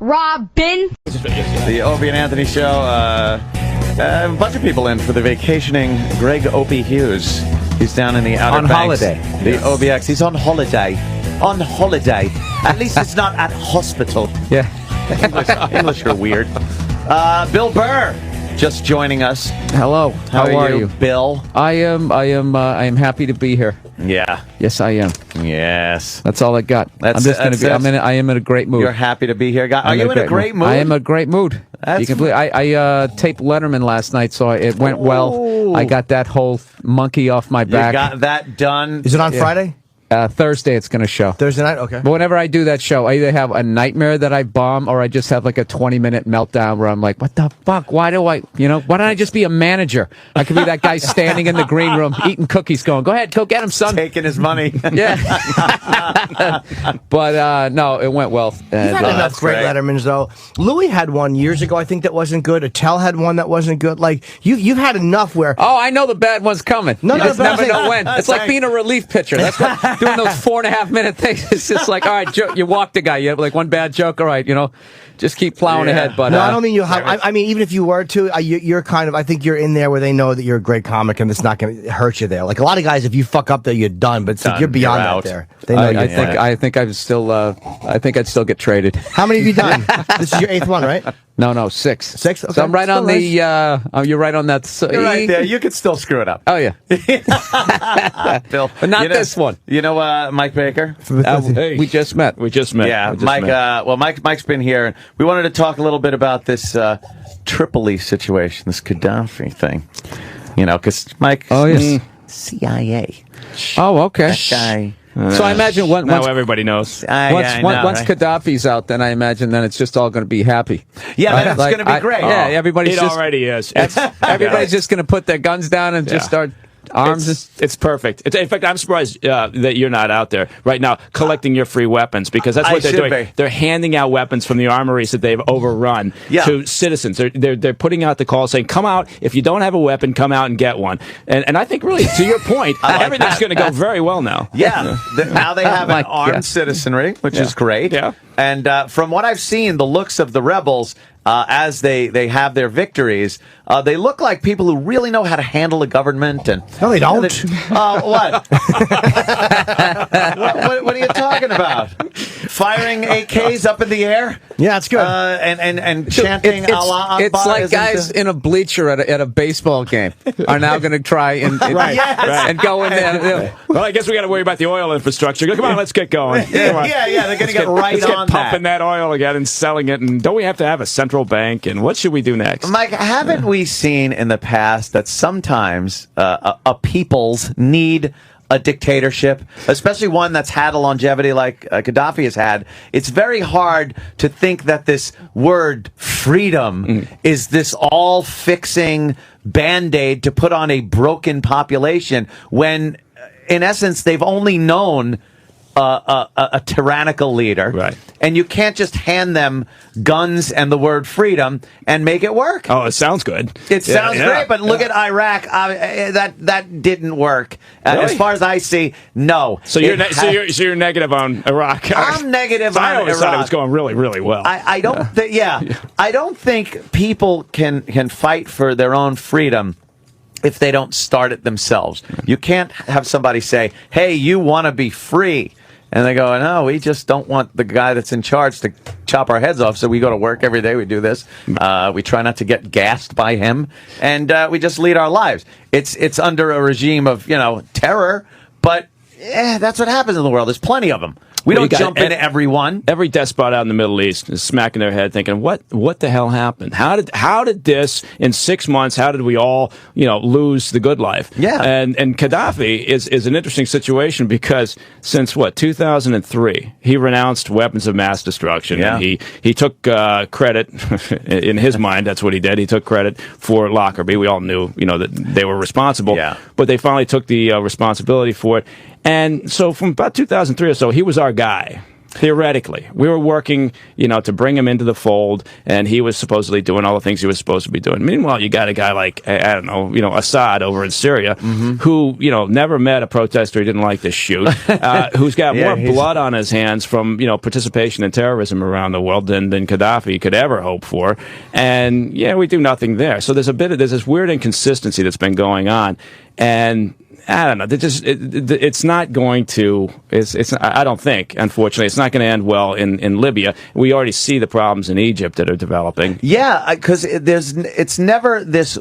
Robin. The Opie and Anthony Show. A bunch of people in for the vacationing Greg Opie Hughes. He's down in the Outer Banks. Holiday. The OBX. He's on holiday. On holiday. At least it's not at hospital. Yeah. English are weird. Bill Burr just joining us. Hello. How are you, Bill? I am happy to be here. Yeah. Yes, I am. Yes. That's all I got. I am in a great mood. You're happy to be here, guy. Are you in a great mood? I am in a great mood. You can believe I taped Letterman last night, so it went well. I got that whole monkey off my back. You got that done. Is it on Friday? Thursday it's going to show. Thursday night? Okay. But whenever I do that show, I either have a nightmare that I bomb or I just have like a 20-minute meltdown where I'm like, what the fuck? Why don't I just be a manager? I could be that guy standing in the green room eating cookies going, go ahead, go get him, son. Taking his money. Yeah. But no, it went well. You've had enough great Lettermans, though. Louis had one years ago, I think, that wasn't good. Attell had one that wasn't good. Like, you've had enough where... Oh, I know the bad one's coming. You just never know when. It's like being a relief pitcher. That's what... Doing those 4.5-minute things. It's just like, all right, you walk the guy. You have like one bad joke. All right, just keep plowing ahead. But no, I don't mean you have. I mean, even if you were to, you're kind of. I think you're in there where they know that you're a great comic and it's not going to hurt you there. Like a lot of guys, if you fuck up there, you're done. But you're beyond that there. They know I think I'd still get traded. How many have you done? This is your 8th one, right? No, 6. 6? Okay. So I'm right on the. You're right on that. You're right there. You could still screw it up. Oh yeah, Bill, but not this one. You know, Mike Baker. Hey. We just met. Yeah, Mike. Mike's been here. We wanted to talk a little bit about this Tripoli situation, this Gaddafi thing. Because Mike. Oh yes. CIA. Oh okay. That guy. So I imagine once everybody knows. Once Gaddafi's out, then I imagine then it's just all going to be happy. Yeah, that's going to be great. Yeah, everybody's it already is. Everybody's just going to put their guns down and just start arms. It's perfect. In fact, I'm surprised that you're not out there right now collecting your free weapons because that's what they're doing. They're handing out weapons from the armories that they've overrun to citizens. They're putting out the call saying, "Come out if you don't have a weapon, come out and get one." And I think really to your point, everything's going to go very well now. Yeah, now they have an armed citizenry, which is great. Yeah, and from what I've seen, the looks of the rebels. As they have their victories, they look like people who really know how to handle a government. And no, they don't. What? what are you talking about? Firing AKs up in the air? Yeah, it's good. And chanting Allah Akbar. It's like guys in a bleacher at a baseball game are now going to try and go in there. Well, I guess we got to worry about the oil infrastructure. Come on, let's get going. Yeah, they're going to get right on that. Pumping that oil again and selling it. And don't we have to have a central bank? And what should we do next? Mike, haven't we seen in the past that sometimes a peoples need a dictatorship, especially one that's had a longevity like Gaddafi has had? It's very hard to think that this word freedom is this all-fixing Band-Aid to put on a broken population when, in essence, they've only known a tyrannical leader. Right. And you can't just hand them guns and the word freedom and make it work. Oh, it sounds good. It sounds great, but look at Iraq. That didn't work. Really? As far as I see, no. So you're negative on Iraq. I'm negative on Iraq. I always thought it was going really, really well. I don't I don't think people can fight for their own freedom if they don't start it themselves. You can't have somebody say, "Hey, you want to be free." And they go, "No, we just don't want the guy that's in charge to chop our heads off, so we go to work every day, we do this. We try not to get gassed by him, and we just lead our lives." It's under a regime of, terror, but that's what happens in the world. There's plenty of them. We don't jump into everyone. Every despot out in the Middle East is smacking their head thinking, what the hell happened? How did this, in 6 months, how did we all, lose the good life? Yeah. And Gaddafi is an interesting situation because since, 2003, he renounced weapons of mass destruction. Yeah. And he took credit, in his mind, that's what he did. He took credit for Lockerbie. We all knew, that they were responsible. Yeah. But they finally took the responsibility for it. And so from about 2003 or so, he was our guy. Theoretically, we were working, to bring him into the fold, and he was supposedly doing all the things he was supposed to be doing. Meanwhile, you got a guy like, I don't know, Assad over in Syria, who, never met a protester he didn't like to shoot, who's got more blood on his hands from, participation in terrorism around the world than Gaddafi could ever hope for. And, we do nothing there. So there's this weird inconsistency that's been going on. And I don't know. It's not going to. I don't think. Unfortunately, it's not going to end well in Libya. We already see the problems in Egypt that are developing. Yeah, because it's never this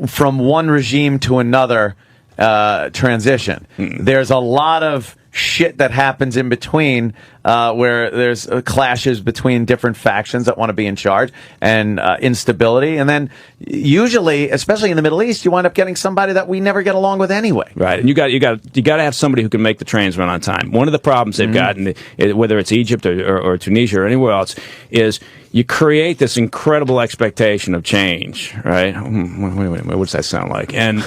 from one regime to another transition. There's a lot of shit that happens in between where there's clashes between different factions that want to be in charge and instability, and then usually, especially in the Middle East, you wind up getting somebody that we never get along with anyway. Right, and you got to have somebody who can make the trains run on time. One of the problems they've got, whether it's Egypt or Tunisia or anywhere else, is you create this incredible expectation of change, right? Wait, what does that sound like? And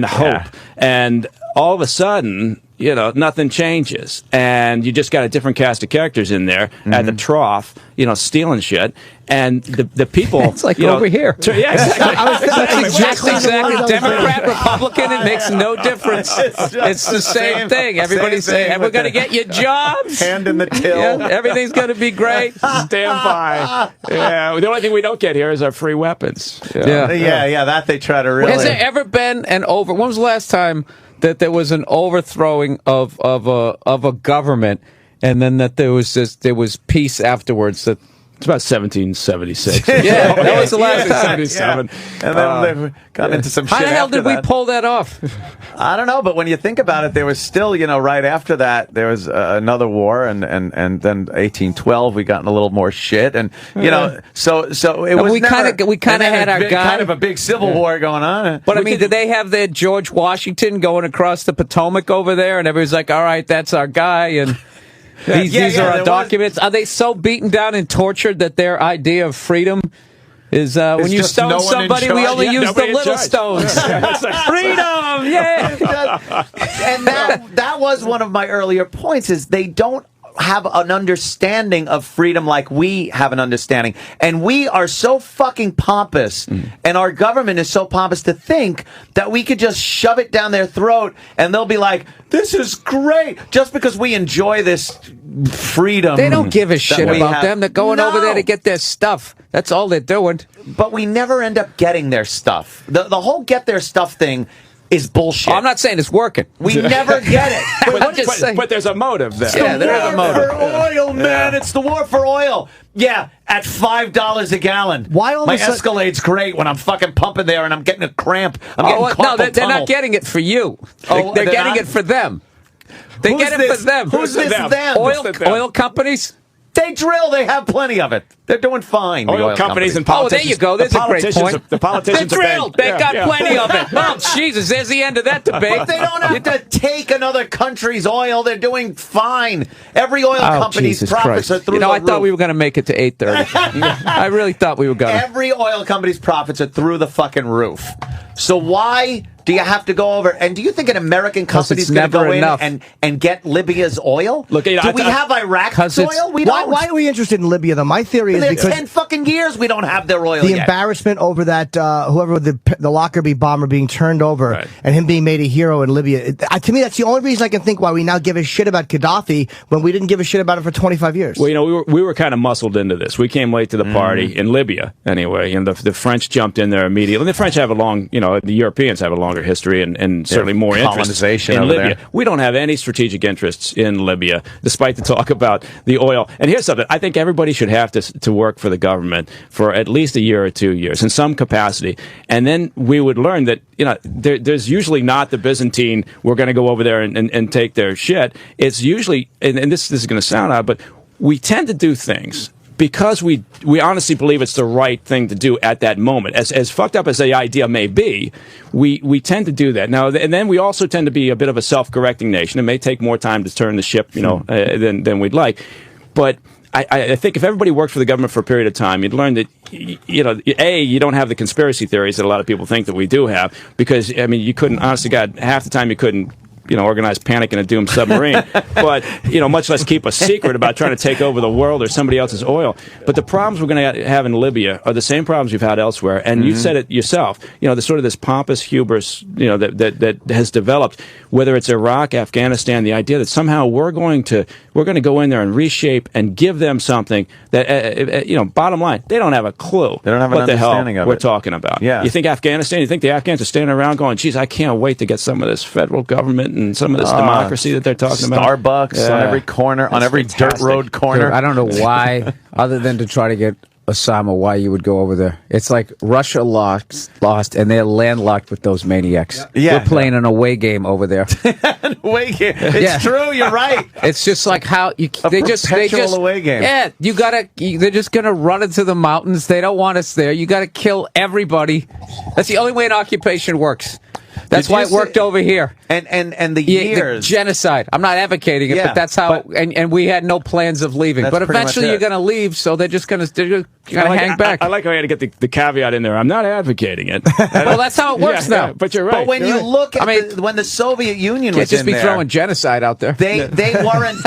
hope, and all of a sudden, nothing changes, and you just got a different cast of characters in there at the trough, stealing shit, and the people. It's like over here. Yeah, exactly. Exactly. Democrat, Republican, it makes no difference. It's the same thing. Everybody's saying, "We're going to get you jobs." Hand in the till. Yeah, everything's going to be great. Stand by. Yeah. The only thing we don't get here is our free weapons. Yeah. That they try to really. Has there ever been an over? When was the last time that there was an overthrowing of a government, and then that there was peace afterwards? That it's about 1776. Yeah, that was the last time. 77. And then they got into some shit. How the hell after did we pull that off? I don't know, but when you think about it, there was still, right after that, there was another war, and then 1812, we got in a little more shit, and so it was. We kind of had our guy, kind of a big civil war going on. But did they have their George Washington going across the Potomac over there, and everybody's like, "All right, that's our guy," and. These are our documents. Are they so beaten down and tortured that their idea of freedom is when you stone somebody, we only use the little stones? Freedom, yeah. And that was one of my earlier points, is they don't have an understanding of freedom like we have an understanding. And we are so fucking pompous, and our government is so pompous to think that we could just shove it down their throat and they'll be like, this is great, just because we enjoy this freedom. They don't give a shit about them. They're going over there to get their stuff. That's all they're doing. But we never end up getting their stuff. The whole get their stuff thing is bullshit. I'm not saying it's working. We never get it. But there's a motive there. Yeah, there is a motive. For oil, man. It's the war for oil. Yeah, at $5 a gallon. Why all my of a sudden- Escalade's great when I'm fucking pumping there and I'm getting a cramp. I'm getting carpal no, they're tunnel. not getting it for you. Oh, they're getting not? it for them. They Who's get it this? for them. Who's this them? Oil companies? They drill. They have plenty of it. They're doing fine. The oil companies and politicians. Oh, there you go. There's a great point. The politicians They're drilled. They've got plenty of it. Oh, Jesus. There's the end of that debate. But they don't have to take another country's oil. They're doing fine. Every oil company's Jesus profits Christ. are through the I roof. thought we were going to make it to 8:30. I really thought we were going to. Every oil company's profits are through the fucking roof. So why do you have to go over? And do you think an American company's going to go in and get Libya's oil? Look, do we have Iraq's oil? We don't. Why are we interested in Libya, though? My theory is because 10 fucking years we don't have their oil the yet. embarrassment over that whoever the Lockerbie bomber being turned over and him being made a hero in Libya. To me, that's the only reason I can think why we now give a shit about Gaddafi when we didn't give a shit about it for 25 years. Well, we were kind of muscled into this. We came late to the party in Libya, anyway, and the French jumped in there immediately. And the French have a long, the Europeans have a longer history and certainly more interest in Libya. There. We don't have any strategic interests in Libya, despite the talk about the oil. And here's something. I think everybody should have to work for the government for at least a year or 2 years in some capacity. And then we would learn that, there's usually not the Byzantine, we're going to go over there and take their shit. It's usually, and this is going to sound odd, but we tend to do things because we honestly believe it's the right thing to do at that moment. As fucked up as the idea may be, we tend to do that. Now, and then we also tend to be a bit of a self-correcting nation. It may take more time to turn the ship, than we'd like. But I think if everybody worked for the government for a period of time, you'd learn that, you don't have the conspiracy theories that a lot of people think that we do have, because, you couldn't, honestly, God, half the time you couldn't organize panic in a doomed submarine, but much less keep a secret about trying to take over the world or somebody else's oil. But the problems we're going to have in Libya are the same problems you've had elsewhere, and you said it yourself. The sort of this pompous hubris, that has developed, whether it's Iraq, Afghanistan, the idea that somehow we're going to go in there and reshape and give them something that, bottom line, they don't have a clue. They don't have what an understanding the hell of we're it. talking about. Yeah. You think Afghanistan? You think the Afghans are standing around going, "Geez, I can't wait to get some of this federal government and some of this democracy that they're talking about." Starbucks on every corner, on every dirt road corner. Dude, I don't know why, other than to try to get Osama, why you would go over there. It's like Russia lost, and they're landlocked with those maniacs. Yeah. We're playing an away game over there. Away game. It's true. You're right. It's just like how they just away game. Yeah, they're just gonna run into the mountains. They don't want us there. You got to kill everybody. That's the only way an occupation works. That's why it worked over here. And the years. The genocide. I'm not advocating it, but that's how. And we had no plans of leaving. But eventually you're going to leave, so they're just going to hang back. I like how you had to get the caveat in there. I'm not advocating it. Well, that's how it works now. Yeah, but you're right. But when you look at when the Soviet Union was just be there, throwing genocide out there. They weren't.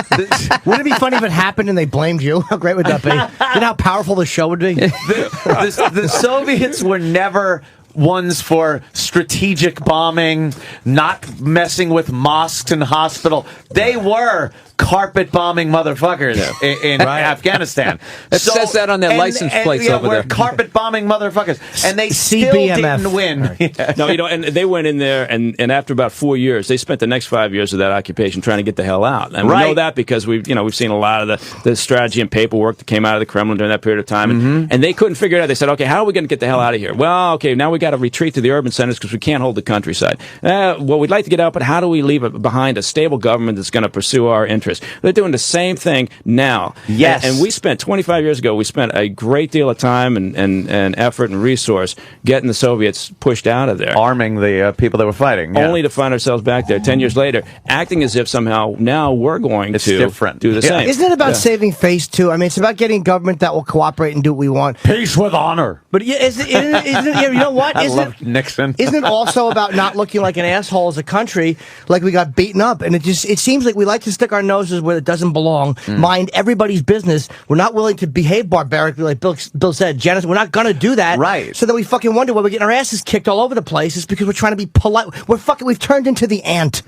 Wouldn't it be funny if it happened and they blamed you? How great would that be? You know how powerful the show would be? The Soviets were never ones for strategic bombing, not messing with mosques and hospital. They were carpet bombing motherfuckers in Afghanistan. It says that on their license plates over there. Carpet bombing motherfuckers, and they still CBMF. didn't win. No, and they went in there, and after about 4 years, they spent the next 5 years of that occupation trying to get the hell out. And we know that because we've seen a lot of the strategy and paperwork that came out of the Kremlin during that period of time, and they couldn't figure it out. They said, okay, how are we going to get the hell out of here? Well, okay, now we got to retreat to the urban centers because we can't hold the countryside. Well, we'd like to get out, but how do we leave behind a stable government that's going to pursue our interests? They're doing the same thing now. Yes. And we spent 25 years ago, we spent a great deal of time and effort and resource getting the Soviets pushed out of there. Arming the people that were fighting. Yeah. Only to find ourselves back there 10 years later, acting as if somehow now we're going to do the same. Isn't it about saving face, too? I mean, it's about getting government that will cooperate and do what we want. Peace with honor. But isn't you know what? I love Nixon. Isn't it also about not looking like an asshole as a country, like we got beaten up? And it seems like we like to stick our noses where it doesn't belong, mind everybody's business. We're not willing to behave barbarically, like Bill said. We're not going to do that. Right. So then we fucking wonder why we're getting our asses kicked all over the place. It's because we're trying to be polite. We've turned into the ant.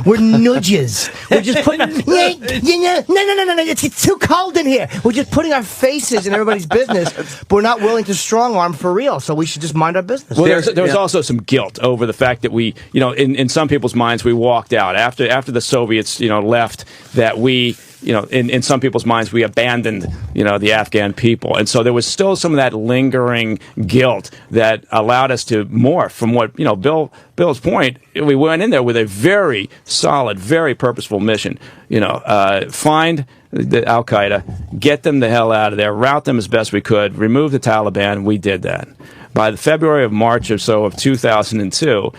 We're nudges. We're just putting, no. It's too cold in here. We're just putting our faces in everybody's business, but we're not willing to strong arm for real. So we should just mind our business. Well, there was also some guilt over the fact that we, in some people's minds, we walked out after the Soviets, left. That we, in some people's minds, we abandoned, the Afghan people. And so there was still some of that lingering guilt that allowed us to morph from what, Bill's point, we went in there with a very solid, very purposeful mission. Find the Al-Qaeda, get them the hell out of there, rout them as best we could, remove the Taliban. We did that. By the February of March or so of 2002,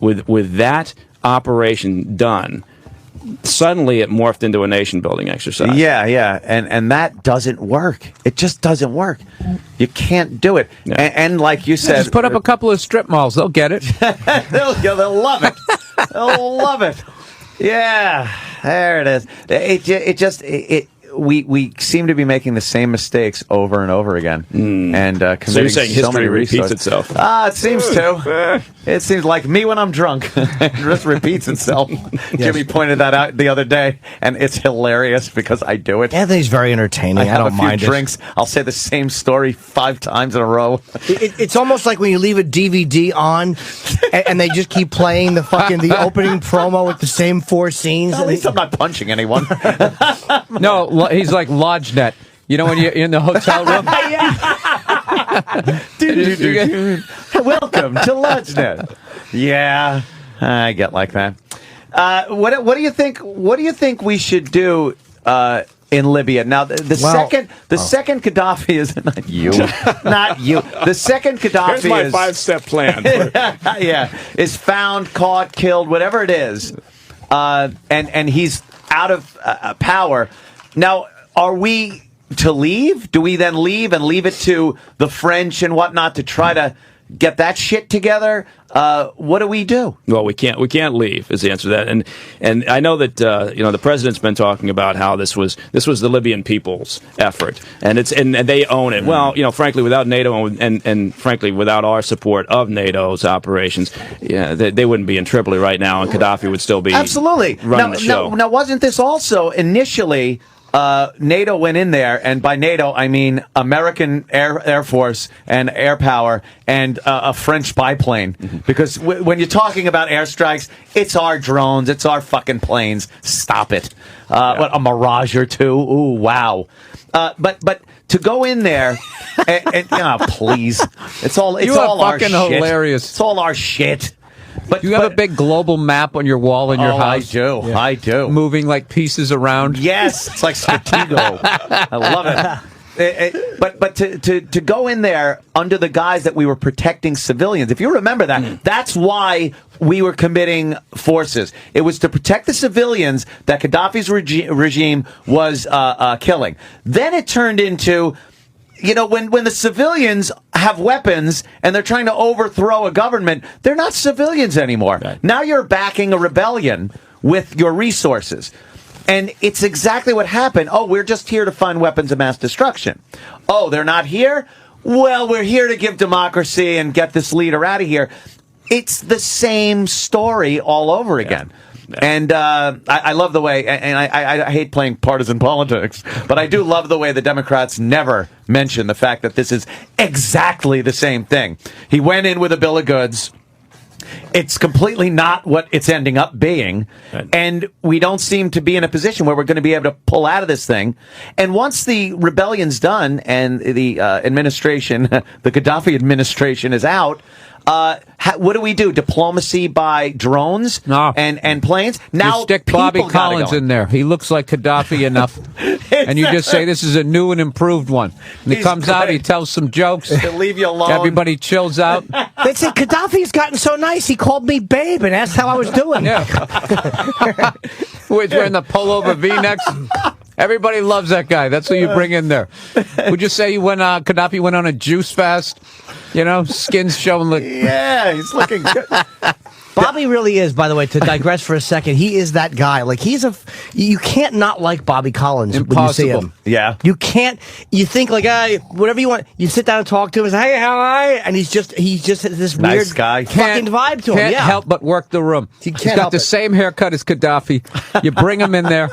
with that operation done, suddenly it morphed into a nation-building exercise. Yeah, and that doesn't work. It just doesn't work. You can't do it. No. And like you said, just put up a couple of strip malls. They'll get it. they'll love it. They'll love it. Yeah, there it is. We seem to be making the same mistakes over and over again, and committing so you're saying history many repeats resources. itself? It seems to. It seems like me when I'm drunk. It just repeats itself. Jimmy pointed that out the other day, and it's hilarious because I do it. Anthony's very entertaining. I don't mind a few drinks. I'll say the same story 5 times in a row. It's almost like when you leave a DVD on, and they just keep playing the opening promo with the same 4 scenes. At least I'm not punching anyone. No, he's like LodgeNet. When you're in the hotel room? Welcome to LodgeNet. Yeah, I get like that. What do you think? What do you think we should do in Libya now? The second Gaddafi is not you, not you. The second Gaddafi Here's my 5-step plan. Is found, caught, killed, whatever it is, and he's out of power. Now, are we to leave? Do we then leave and leave it to the French and whatnot to try to get that shit together, what do we do? Well, we can't leave is the answer to that. And I know that the president's been talking about how this was the Libyan people's effort, and they own it. Well, frankly, without NATO and frankly without our support of NATO's operations, they wouldn't be in Tripoli right now, and Gaddafi would still be absolutely running the show. Now, wasn't this also initially? NATO went in there, and by NATO I mean American Air Force and air power and a French biplane. Because when you're talking about airstrikes, it's our drones, it's our fucking planes. Stop it. What, a Mirage or two? Ooh, wow. But to go in there and please, it's all our shit. Hilarious. It's all our shit. But you have a big global map on your wall in your house. I do. Moving like pieces around. Yes, it's like Stratego. I love it. But to go in there under the guise that we were protecting civilians, if you remember that, that's why we were committing forces. It was to protect the civilians that Gaddafi's regime was killing. Then it turned into, when the civilians have weapons and they're trying to overthrow a government, they're not civilians anymore. Right. Now you're backing a rebellion with your resources. And it's exactly what happened. Oh, we're just here to find weapons of mass destruction. Oh, they're not here? Well, we're here to give democracy and get this leader out of here. It's the same story all over again. Yeah. And I love the way, and I hate playing partisan politics, but I do love the way the Democrats never mention the fact that this is exactly the same thing. He went in with a bill of goods. It's completely not what it's ending up being, and we don't seem to be in a position where we're going to be able to pull out of this thing. And once the rebellion's done and the administration, the Gaddafi administration, is out, what do we do? Diplomacy by drones and planes? Now you stick Bobby Collins in there. He looks like Gaddafi enough. And you just say this is a new and improved one. And he comes out, he tells some jokes. He'll leave you alone. Everybody chills out. They say, Gaddafi's gotten so nice, he called me babe and asked how I was doing. Yeah. He's wearing the pullover V-necks. Everybody loves that guy. That's who you bring in there. Would you say Gaddafi went on a juice fast? Skin's showing like... Yeah, he's looking good. Bobby really is, by the way, to digress for a second, he is that guy. Like, you can't not like Bobby Collins when you see him. Yeah. You can't, you think like, whatever you want, you sit down and talk to him and say, hey, how are you? And he's just this nice weird guy. fucking vibe to him. Can't help but work the room. He's got the same haircut as Gaddafi. You bring him in there.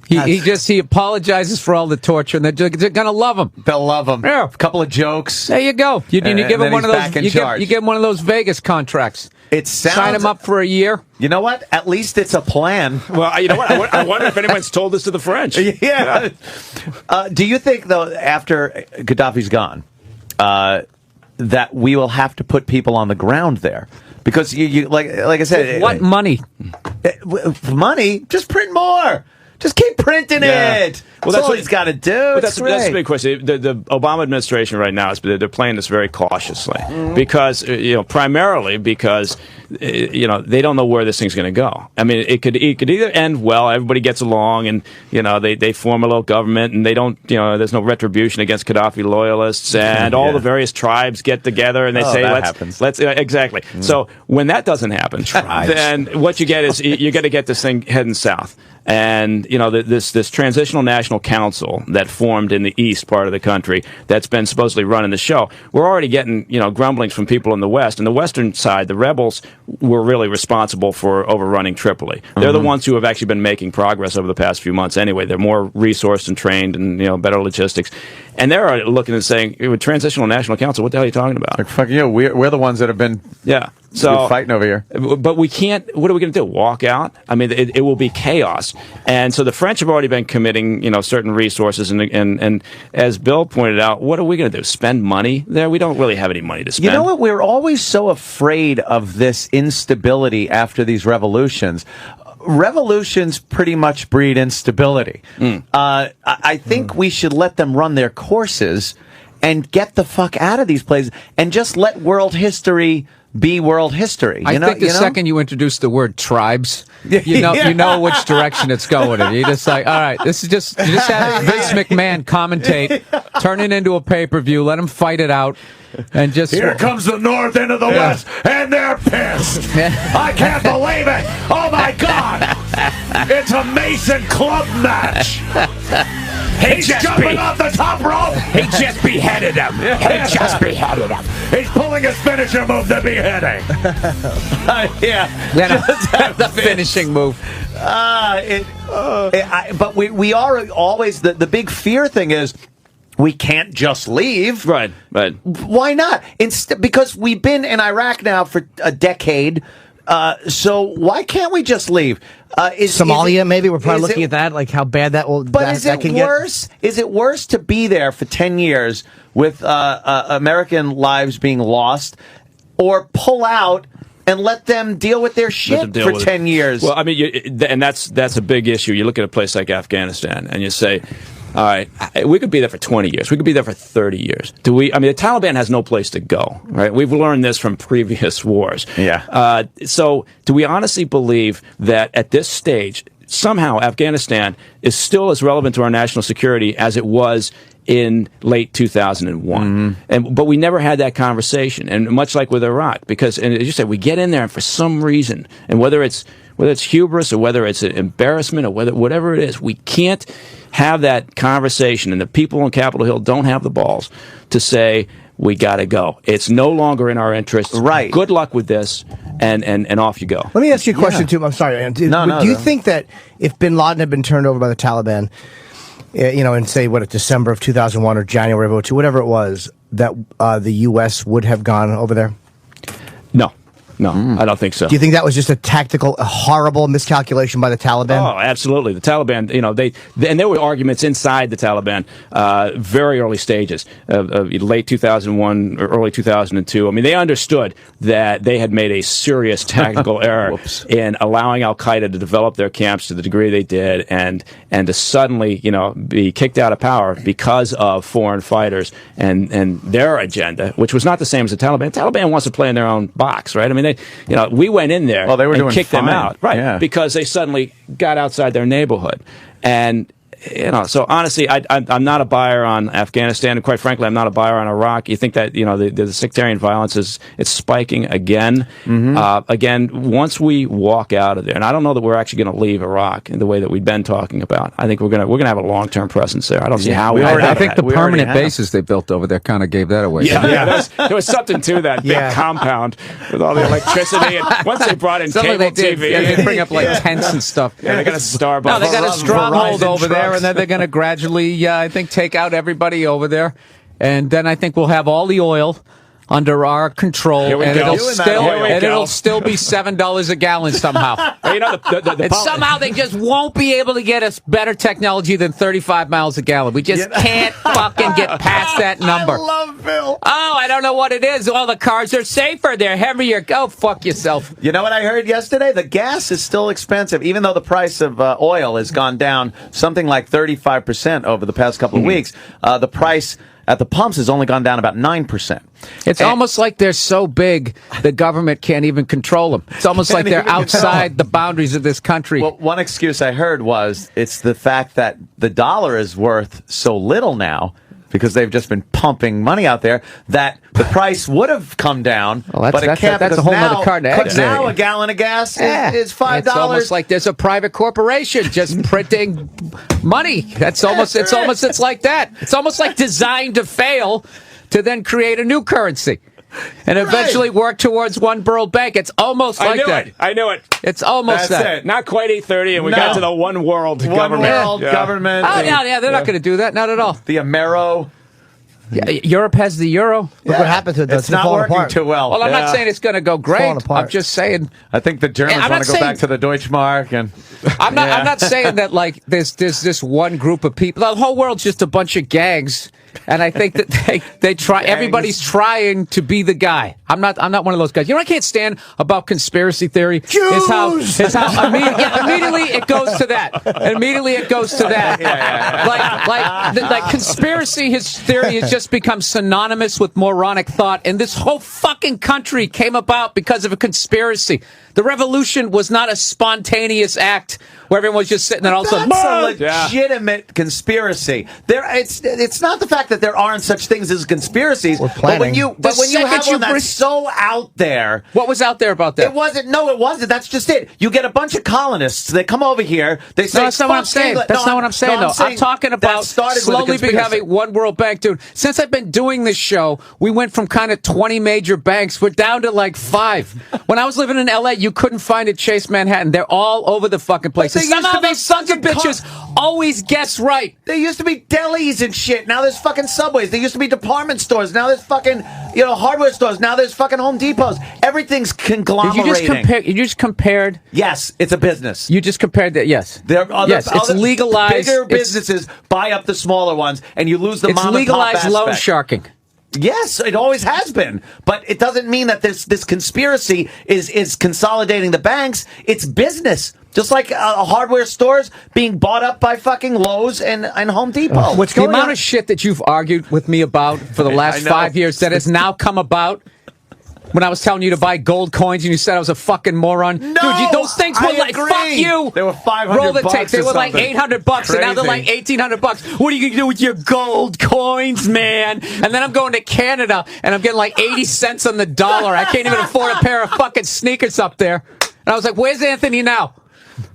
He apologizes for all the torture, and they're gonna love him. They'll love him. Yeah. A couple of jokes. There you go. You give him one of those. You give him one of those Vegas contracts. Sign him up for a year. You know what? At least it's a plan. Well, you know what? I wonder if anyone's told this to the French. Yeah. Do you think, though, after Gaddafi's gone, that we will have to put people on the ground there? Because you like I said, what money? Money? Just print more. Just keep printing it. Well, that's what he's got to do. But that's the big question. The Obama administration right now they're playing this very cautiously because primarily because they don't know where this thing's going to go. I mean, it could either end well, everybody gets along, and they form a little government, and they don't there's no retribution against Gaddafi loyalists, and all the various tribes get together and they say let's exactly. So when that doesn't happen, then what you get is you're going to get this thing heading south. And this transitional national council that formed in the east part of the country that's been supposedly running the show, we're already getting grumblings from people in the west. And the western side, the rebels were really responsible for overrunning Tripoli. They're the ones who have actually been making progress over the past few months. Anyway, they're more resourced and trained, and better logistics. And they're looking and saying, with transitional national council, what the hell are you talking about? Like, fuck you. We're the ones that have been fighting over here. But we can't. What are we going to do? Walk out? I mean, it will be chaos. And so the French have already been committing, certain resources. And as Bill pointed out, what are we going to do? Spend money there? We don't really have any money to spend. You know what? We're always so afraid of this instability after these revolutions. Revolutions pretty much breed instability. I think we should let them run their courses and get the fuck out of these places and just let world history be world history. I think the second you introduce the word tribes, you know which direction it's going in. You just like, all right, this is just have Vince McMahon commentate, turn it into a pay-per-view, let him fight it out. And just here comes the North into the West, and they're pissed. I can't believe it. Oh my God! It's a Mason Club match. He's jumping off the top rope. He just beheaded him. He's pulling his finisher move, the beheading. The finishing move. But we are always the big fear thing is. We can't just leave. Right. Why not? Because we've been in Iraq now for a decade. So why can't we just leave? Somalia, maybe we're probably looking at that, like how bad that will. But is it worse? Is it worse to be there for 10 years with American lives being lost, or pull out and let them deal with their shit for 10 years? Well, I mean, and that's a big issue. You look at a place like Afghanistan, and you say, all right, we could be there for 20 years. We could be there for 30 years. I mean, the Taliban has no place to go, right? We've learned this from previous wars. Yeah. So do we honestly believe that at this stage, somehow Afghanistan is still as relevant to our national security as it was in late 2001? But we never had that conversation. And much like with Iraq, because, and as you said, we get in there and for some reason, and whether it's hubris or whether it's an embarrassment or whatever it is, we can't have that conversation, and the people on Capitol Hill don't have the balls to say, we got to go. It's no longer in our interest. Right. Good luck with this, and off you go. Let me ask you a question, too. I'm sorry. Do you think that if bin Laden had been turned over by the Taliban, in, say, December of 2001 or January of 2002, whatever it was, that the U.S. would have gone over there? No, I don't think so. Do you think that was just a horrible miscalculation by the Taliban? Oh, absolutely. The Taliban, and there were arguments inside the Taliban, very early stages, late 2001 or early 2002. I mean, they understood that they had made a serious tactical error in allowing Al-Qaeda to develop their camps to the degree they did, and to suddenly, be kicked out of power because of foreign fighters and their agenda, which was not the same as the Taliban. The Taliban wants to play in their own box, right? I mean, we went in there and kicked them out, right? Because they suddenly got outside their neighborhood. And, so honestly, I'm not a buyer on Afghanistan, and quite frankly, I'm not a buyer on Iraq. You think that, the sectarian violence it's spiking again. Again, once we walk out of there, and I don't know that we're actually going to leave Iraq in the way that we've been talking about. I think we're going to have a long-term presence there. I don't see how I think the permanent bases they built over there kind of gave that away. There was something to that big compound with all the electricity. And once they brought in cable TV. They bring up like tents and stuff. Yeah, they got a Starbucks. No, they got a stronghold over there. And then they're going to gradually, I think, take out everybody over there. And then I think we'll have all the oil under our control. And it'll still be $7 a gallon somehow. And somehow they just won't be able to get us better technology than 35 miles a gallon. We just can't fucking get past that number. I love Bill. Oh, I don't know what it is. All the cars are safer. They're heavier. Go fuck yourself. You know what I heard yesterday? The gas is still expensive, even though the price of oil has gone down something like 35% over the past couple of weeks. The price at the pumps has only gone down about 9%. It's almost like they're so big, the government can't even control them. It's almost like they're outside the boundaries of this country. Well, one excuse I heard was it's the fact that the dollar is worth so little now, because they've just been pumping money out there, that the price would have come down, but it can't. That's a whole other carton of eggs. Now a gallon of gas is $5. It's almost like there's a private corporation just printing money. It's like that. It's almost like designed to fail to then create a new currency. And eventually work towards one world bank. It's almost like that. I knew it. It's almost That's that. it. Not quite 8:30, and we got to the one world government. One world government. Oh, yeah, they're not going to do that. Not at all. The Amero. Yeah, Europe has the euro. Look what happened to it. It's not working too well. Well, I'm not saying it's going to go great. I'm just saying. I think the Germans want to go back to the Deutschmark. And I'm not saying that like there's this one group of people. The whole world's just a bunch of gangs. And I think that they try. Everybody's trying to be the guy. I'm not one of those guys. You know what I can't stand about conspiracy theory Jews! is how immediately it goes to that. Immediately it goes to that. Like conspiracy theory has just become synonymous with moronic thought. And this whole fucking country came about because of a conspiracy. The revolution was not a spontaneous act where everyone was just sitting there all of a sudden. That's a legitimate conspiracy. It's not the fact that there aren't such things as conspiracies. But when you have one that's so out there. What was out there about that? It wasn't. No, it wasn't. That's just it. You get a bunch of colonists. They come over here. They say, no, that's not what I'm saying. That's not what I'm saying, though. I'm talking about slowly becoming one world bank, dude. Since I've been doing this show, we went from kind of 20 major banks. We're down to like 5. When I was living in L.A., you couldn't find a Chase Manhattan. They're all over the fucking place. Somehow these sons of bitches always guess right. There used to be delis and shit. Now there's fucking Subways. There used to be department stores. Now there's fucking, hardware stores. Now there's fucking Home Depots. Everything's conglomerating. You just compared? Yes, it's a business. You just compared that, yes. It's legalized. Bigger businesses buy up the smaller ones, and you lose the mom and pop aspect. It's legalized loan sharking. Yes, it always has been. But it doesn't mean that this conspiracy is consolidating the banks. It's business. Just like hardware stores being bought up by fucking Lowe's and Home Depot. What's the amount of shit that you've argued with me about for the last 5 years that has now come about? When I was telling you to buy gold coins and you said I was a fucking moron. No, dude, those things were like, agree. fuck you. They were $500. Roll the tape. They were like $800, Crazy. and now they're like $1,800. What are you going to do with your gold coins, man? And then I'm going to Canada, and I'm getting like 80 cents on the dollar. I can't even afford a pair of fucking sneakers up there. And I was like, where's Anthony now?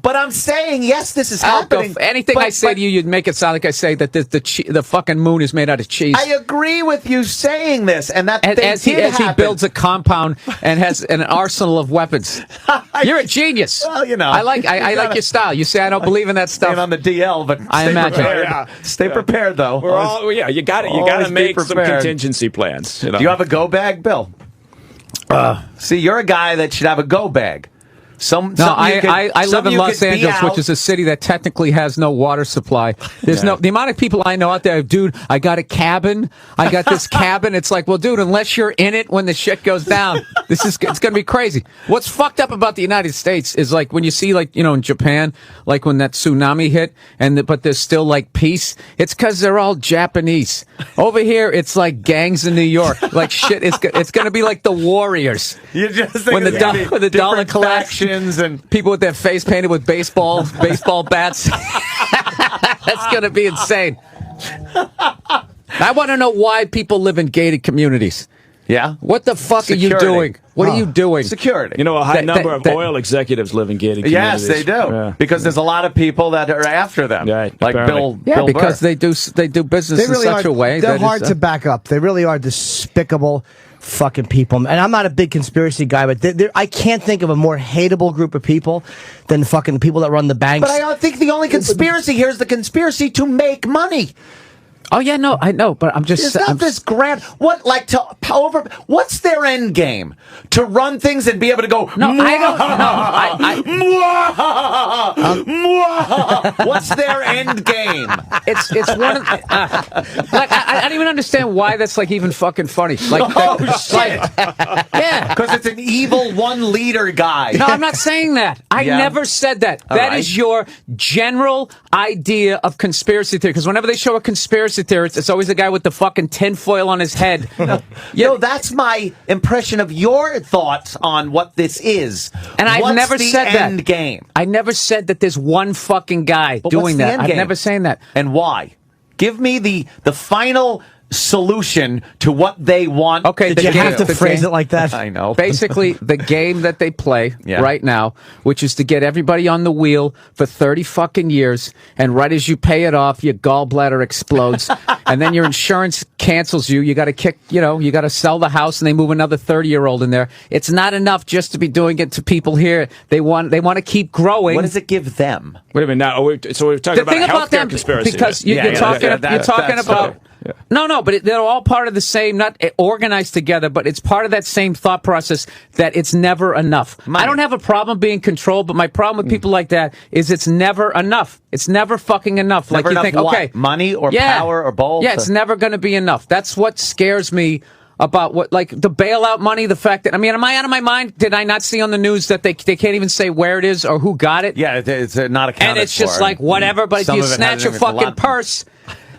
But I'm saying, yes, this is happening. Anything I say to you, you'd make it sound like I say that the fucking moon is made out of cheese. I agree with you saying this, and that as he builds a compound and has an arsenal of weapons. You're a genius. Well, I like your style. You say I don't believe in that stuff. On the DL, but I imagine. Stay prepared, though. You got to make some contingency plans. Do you have a go bag, Bill? See, you're a guy that should have a go bag. I live in Los Angeles, which is a city that technically has no water supply. There's the amount of people I know out there, dude, I got a cabin. I got this cabin. It's like, well, dude, unless you're in it when the shit goes down, it's going to be crazy. What's fucked up about the United States is like when you see like, in Japan, like when that tsunami hit but there's still like peace. It's because they're all Japanese. Over here, it's like gangs in New York. Like shit, it's going to be like the Warriors. You just when the dollar collapses. And people with their face painted with baseball bats. That's going to be insane. I want to know why people live in gated communities. Yeah? What the fuck are you doing? What are you doing? Security. A high number of oil executives live in gated communities. Yes, they do. Yeah. Because there's a lot of people that are after them. Right. Like Bill because Burr. they do business in such a way. They're hard to back up. They really are despicable fucking people. And I'm not a big conspiracy guy, but I can't think of a more hateable group of people than fucking the people that run the banks. But I don't think the only conspiracy here is the conspiracy to make money. Oh yeah, no, I know, but I'm just. It's not this grand. What's their end game? To run things and be able to go. No, I don't know. What's their end game? It's one of. I don't even understand why that's like even fucking funny. Shit! Yeah, because it's an evil one leader guy. No, I'm not saying that. I never said that. That is your general idea of conspiracy theory. Because whenever they show a conspiracy theorist, it's always the guy with the fucking tinfoil on his head. No, that's my impression of your thoughts on what this is. And I've never said that. End game? I never said that there's one fucking guy doing that. I've never saying that. And why? Give me the final solution to what they want. Okay, you have to phrase it like that. I know. Basically, the game that they play right now, which is to get everybody on the wheel for 30 fucking years, and right as you pay it off, your gallbladder explodes, and then your insurance cancels you. You got to you got to sell the house, and they move another 30-year-old in there. It's not enough just to be doing it to people here. They want to keep growing. What does it give them? Wait a minute. Now, we're talking about a healthcare conspiracy. Because you're talking about. No, but they're all part of the same, not organized together, but it's part of that same thought process that it's never enough. I don't have a problem being controlled, but my problem with people like that is it's never enough. It's never fucking enough. Never like you enough think, what? okay, money or power or both? Yeah, it's never going to be enough. That's what scares me about what, like the bailout money, the fact that, I mean, am I out of my mind? Did I not see on the news that they can't even say where it is or who got it? Yeah, it's not accounted for. And it's just like, whatever, but if you snatch your fucking purse,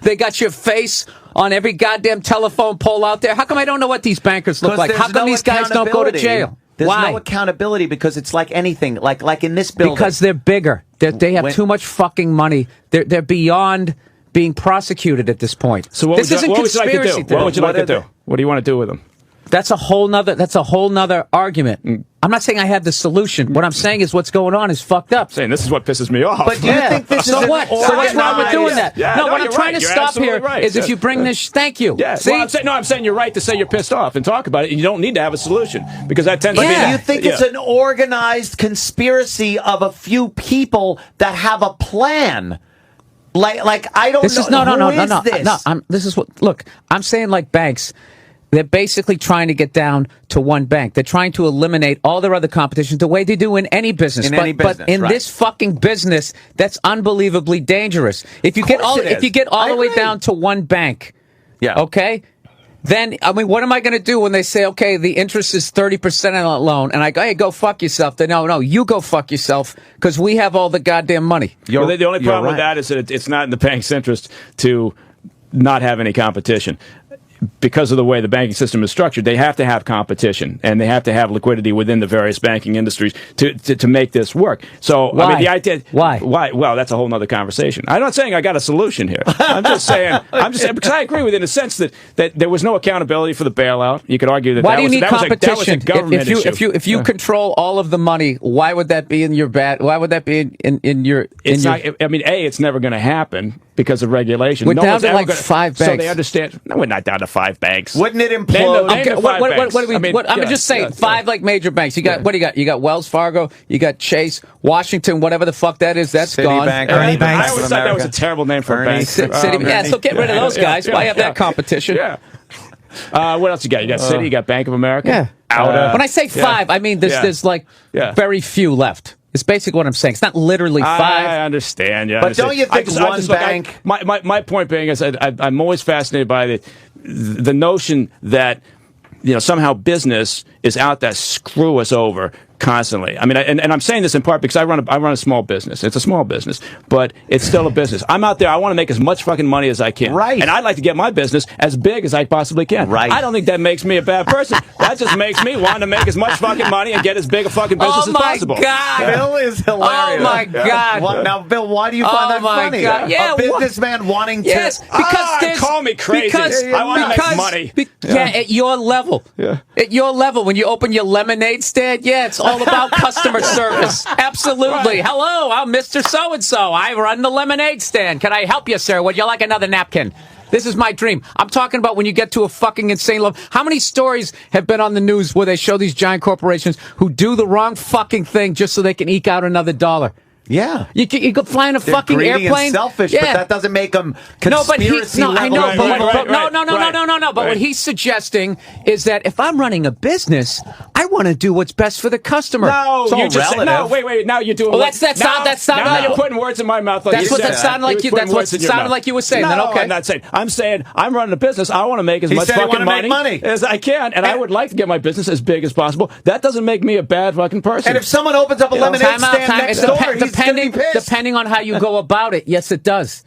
they got your face on every goddamn telephone pole out there. How come I don't know what these bankers look like? How come these guys don't go to jail? There's Why? no accountability because it's like anything, like in this building. Because they're bigger. They have too much fucking money. They're beyond being prosecuted at this point. So what would you like to do? What would you like to do? What do you want to do with them? That's a whole nother argument. I'm not saying I have the solution. What I'm saying is what's going on is fucked up. Saying this is what pisses me off. But do you think this is so what? So what's wrong with doing that? Yeah, no, what I'm trying to stop here is if you bring this. Thank you. Yeah. See? Well, I'm saying you're right to say you're pissed off and talk about it. And you don't need to have a solution because that tends to be. Do you think it's an organized conspiracy of a few people that have a plan? Like I don't know. This is what. Look, I'm saying like banks. They're basically trying to get down to one bank. They're trying to eliminate all their other competition the way they do in any business. But in this fucking business, that's unbelievably dangerous. If you get all the way down to one bank, okay? Then, I mean, what am I going to do when they say, okay, the interest is 30% on that loan, and I go, hey, go fuck yourself? They no, you go fuck yourself because we have all the goddamn money. The only problem with that is that it's not in the bank's interest to not have any competition. Because of the way the banking system is structured, they have to have competition and they have to have liquidity within the various banking industries to make this work. So, why? I mean, the idea. Why? Well, that's a whole other conversation. I'm not saying I got a solution here. I'm just saying because I agree with it in the sense that there was no accountability for the bailout. You could argue that why do you need competition? That was a government issue. If you control all of the money, why would that be in your bad? Why would that be in your? I mean, it's never going to happen because of regulation. We're down to like 5 banks. So they understand. No, we're not down to 5 banks. Wouldn't it implode? I'm just saying 5 like major banks. You got what do you got? You got Wells Fargo, you got Chase, Washington, whatever the fuck that is. That's gone. Ernie Banks. I always thought that was a terrible name for a bank. So get rid of those guys. Why have that competition? Yeah. What else you got? You got Citi, you got Bank of America. Yeah. When I say 5, I mean there's like very few left. It's basically what I'm saying. It's not literally 5. I understand. Yeah, but don't you think one bank? My point being is I'm always fascinated by the notion that somehow business is out to screw us over constantly. I mean, and I'm saying this in part because I run a small business. It's a small business, but it's still a business. I'm out there. I want to make as much fucking money as I can. Right. And I'd like to get my business as big as I possibly can. Right. I don't think that makes me a bad person. That just makes me want to make as much fucking money and get as big a fucking business as possible. Oh, my God. Bill is hilarious. Oh, my God. Now, Bill, why do you find that funny? God. Yeah, a businessman wanting to... Yes, because call me crazy. I want to make money. At your level. Yeah. At your level, when you open your lemonade stand, it's all about customer service. Absolutely. Right. Hello, I'm Mr. So-and-so. I run the lemonade stand. Can I help you, sir? Would you like another napkin? This is my dream. I'm talking about when you get to a fucking insane level. How many stories have been on the news where they show these giant corporations who do the wrong fucking thing just so they can eke out another $1? Yeah, you go fly in a fucking airplane. And selfish, but that doesn't make them conspiracy. No, But what he's suggesting is that if I'm running a business, I want to do what's best for the customer. No, you just said, no. Wait. Now you're doing. Well, now you're putting words in my mouth. That's what that sounded like. That's what it sounded like you were saying. No, okay. I'm not saying. I'm saying I'm running a business. I want to make as much fucking money as I can, and I would like to get my business as big as possible. That doesn't make me a bad fucking person. And if someone opens up a lemonade stand next door, depending on how you go about it, yes, it does.